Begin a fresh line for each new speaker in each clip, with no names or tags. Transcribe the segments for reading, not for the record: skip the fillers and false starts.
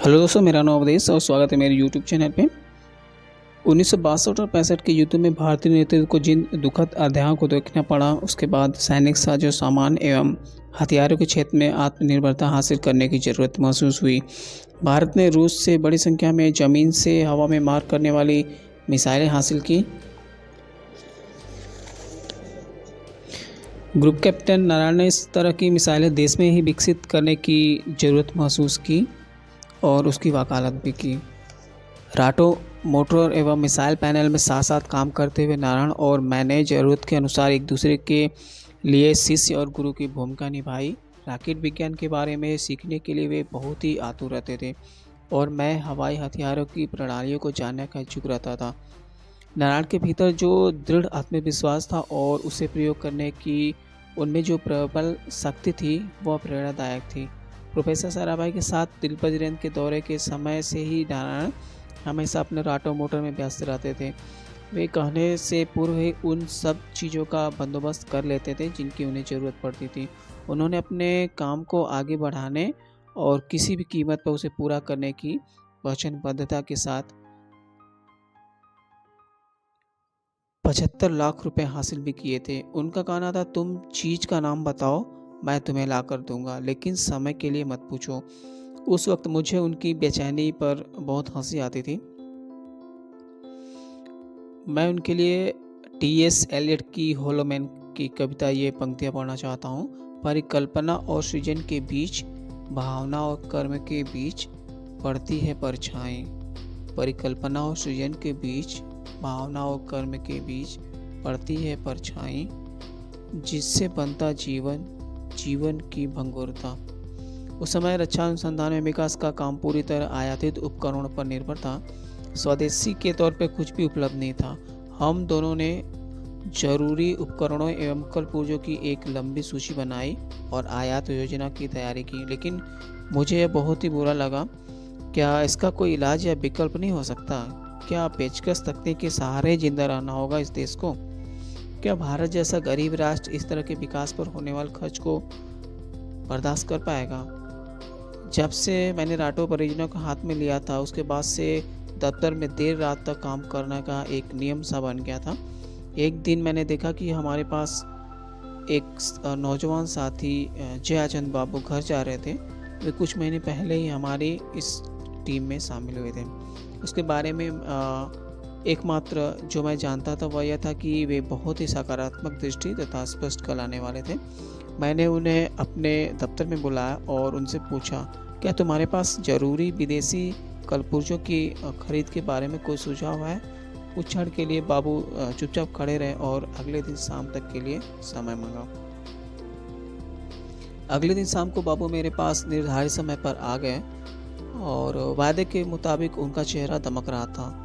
Hello दोस्तों, मेरा नाम अवधेश और स्वागत है मेरे यूट्यूब चैनल पे। 1962 और 65 के युद्ध में भारतीय नेतृत्व को जिन दुखद अध्यायों को देखना पड़ा, उसके बाद सैनिक साजो सामान एवं हथियारों के क्षेत्र में आत्मनिर्भरता हासिल करने की ज़रूरत महसूस हुई। भारत ने रूस से बड़ी संख्या में ज़मीन से हवा में मार करने वाली मिसाइलें हासिल की। ग्रुप कैप्टन नारायण ने इस तरह की मिसाइलें देश में ही विकसित करने की ज़रूरत महसूस की और उसकी वकालत भी की। राटो मोटर एवं मिसाइल पैनल में साथ साथ काम करते हुए नारायण और मैंने ज़रूरत के अनुसार एक दूसरे के लिए शिष्य और गुरु की भूमिका निभाई। रॉकेट विज्ञान के बारे में सीखने के लिए वे बहुत ही आतुर रहते थे और मैं हवाई हथियारों की प्रणालियों को जानने का इच्छुक रहता था। नारायण के भीतर जो दृढ़ आत्मविश्वास था और उसे प्रयोग करने की उनमें जो प्रबल शक्ति थी, वह प्रेरणादायक थी। प्रोफेसर साराभाई के साथ तिरुपति रेंज के दौरे के समय से ही नारायण हमेशा अपने राटो मोटर में व्यस्त रहते थे। वे कहने से पूर्व ही उन सब चीज़ों का बंदोबस्त कर लेते थे जिनकी उन्हें ज़रूरत पड़ती थी। उन्होंने अपने काम को आगे बढ़ाने और किसी भी कीमत पर उसे पूरा करने की वचनबद्धता के साथ 75 लाख रुपए हासिल भी किए थे। उनका कहना था, तुम चीज़ का नाम बताओ, मैं तुम्हें ला कर दूंगा, लेकिन समय के लिए मत पूछो। उस वक्त मुझे उनकी बेचैनी पर बहुत हंसी आती थी। मैं उनके लिए टी.एस. एलियट की होलो मैन की कविता ये पंक्तियाँ पढ़ना चाहता हूँ। परिकल्पना और सृजन के बीच, भावना और कर्म के बीच पड़ती है परछाई। परिकल्पना और सृजन के बीच, भावना और कर्म के बीच पड़ती है परछाई, जिससे बनता जीवन, जीवन की भंगुरता। उस समय रक्षा अनुसंधान एवं विकास का काम पूरी तरह आयातित उपकरणों पर निर्भर था। स्वदेशी के तौर पर कुछ भी उपलब्ध नहीं था। हम दोनों ने जरूरी उपकरणों एवं कल पुर्जों की एक लंबी सूची बनाई और आयात योजना की तैयारी की, लेकिन मुझे यह बहुत ही बुरा लगा। क्या इसका कोई इलाज या विकल्प नहीं हो सकता? क्या पेचकस तकनीक के सहारे जिंदा रहना होगा इस देश को? क्या भारत जैसा गरीब राष्ट्र इस तरह के विकास पर होने वाले खर्च को बर्दाश्त कर पाएगा? जब से मैंने राटो परियोजना को हाथ में लिया था, उसके बाद से दफ्तर में देर रात तक काम करने का एक नियम सा बन गया था। एक दिन मैंने देखा कि हमारे पास एक नौजवान साथी जयाचंद बाबू घर जा रहे थे। वे कुछ महीने पहले ही हमारी इस टीम में शामिल हुए थे। उसके बारे में एकमात्र जो मैं जानता था वह यह था कि वे बहुत ही सकारात्मक दृष्टि तथा स्पष्ट कल आने वाले थे। मैंने उन्हें अपने दफ्तर में बुलाया और उनसे पूछा, क्या तुम्हारे पास ज़रूरी विदेशी कलपुर्जों की खरीद के बारे में कोई सुझाव है? कुछ क्षण के लिए बाबू चुपचाप खड़े रहे और अगले दिन शाम तक के लिए समय मांगा। अगले दिन शाम को बाबू मेरे पास निर्धारित समय पर आ गए और वायदे के मुताबिक उनका चेहरा दमक रहा था।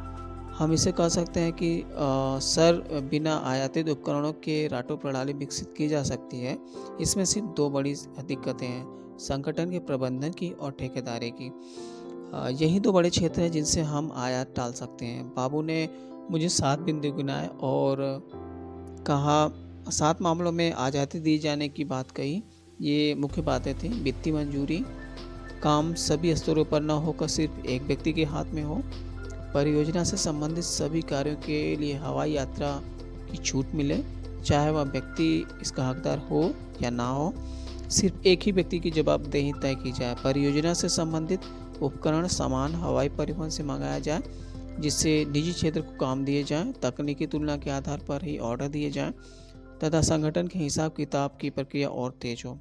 हम इसे कह सकते हैं कि सर, बिना आयातित उपकरणों के राटो प्रणाली विकसित की जा सकती है। इसमें सिर्फ दो बड़ी दिक्कतें हैं, संगठन के प्रबंधन की और ठेकेदारी की। यही दो बड़े क्षेत्र हैं जिनसे हम आयात टाल सकते हैं। बाबू ने मुझे 7 बिंदु गिनाए और कहा, 7 मामलों में आज़ादी दी जाने की बात कही। ये मुख्य बातें थी। वित्तीय मंजूरी, काम सभी स्तरों पर न होकर सिर्फ एक व्यक्ति के हाथ में हो। परियोजना से संबंधित सभी कार्यों के लिए हवाई यात्रा की छूट मिले, चाहे वह व्यक्ति इसका हकदार हो या ना हो। सिर्फ एक ही व्यक्ति की जवाबदेही तय की जाए। परियोजना से संबंधित उपकरण सामान हवाई परिवहन से मंगाया जाए, जिससे निजी क्षेत्र को काम दिए जाएं। तकनीकी तुलना के आधार पर ही ऑर्डर दिए जाएं तथा संगठन के हिसाब किताब की प्रक्रिया और तेज हो।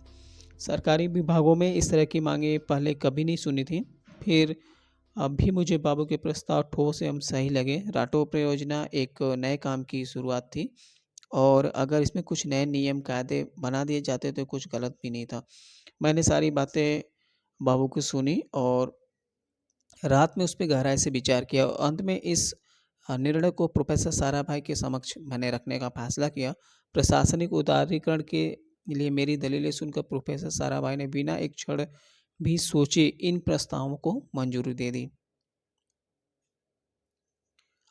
सरकारी विभागों में इस तरह की मांगे पहले कभी नहीं सुनी थी, फिर अब भी मुझे बाबू के प्रस्ताव ठोस एवं सही लगे। राटो परियोजना एक नए काम की शुरुआत थी और अगर इसमें कुछ नए नियम कायदे बना दिए जाते तो कुछ गलत भी नहीं था। मैंने सारी बातें बाबू की सुनी और रात में उस पर गहराई से विचार किया और अंत में इस निर्णय को प्रोफेसर साराभाई के समक्ष मैंने रखने का फैसला किया। प्रशासनिक उदारीकरण के लिए मेरी दलीलें सुनकर प्रोफेसर साराभाई ने बिना एक क्षण भी सोचे इन प्रस्तावों को मंजूरी दे दी।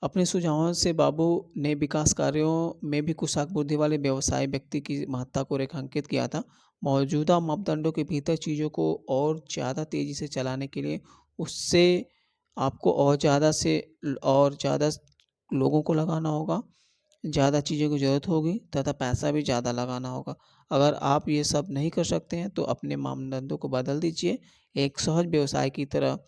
अपने सुझावों से बाबू ने विकास कार्यों में भी कुशल बुद्धि वाले व्यवसायी व्यक्ति की महत्ता को रेखांकित किया था। मौजूदा मापदंडों के भीतर चीज़ों को और ज़्यादा तेज़ी से चलाने के लिए उससे आपको और ज़्यादा से और ज़्यादा लोगों को लगाना होगा, ज़्यादा चीज़ों की ज़रूरत होगी तथा पैसा भी ज़्यादा लगाना होगा। अगर आप ये सब नहीं कर सकते हैं तो अपने मानदंडों को बदल दीजिए। एक सहज व्यवसाय की तरह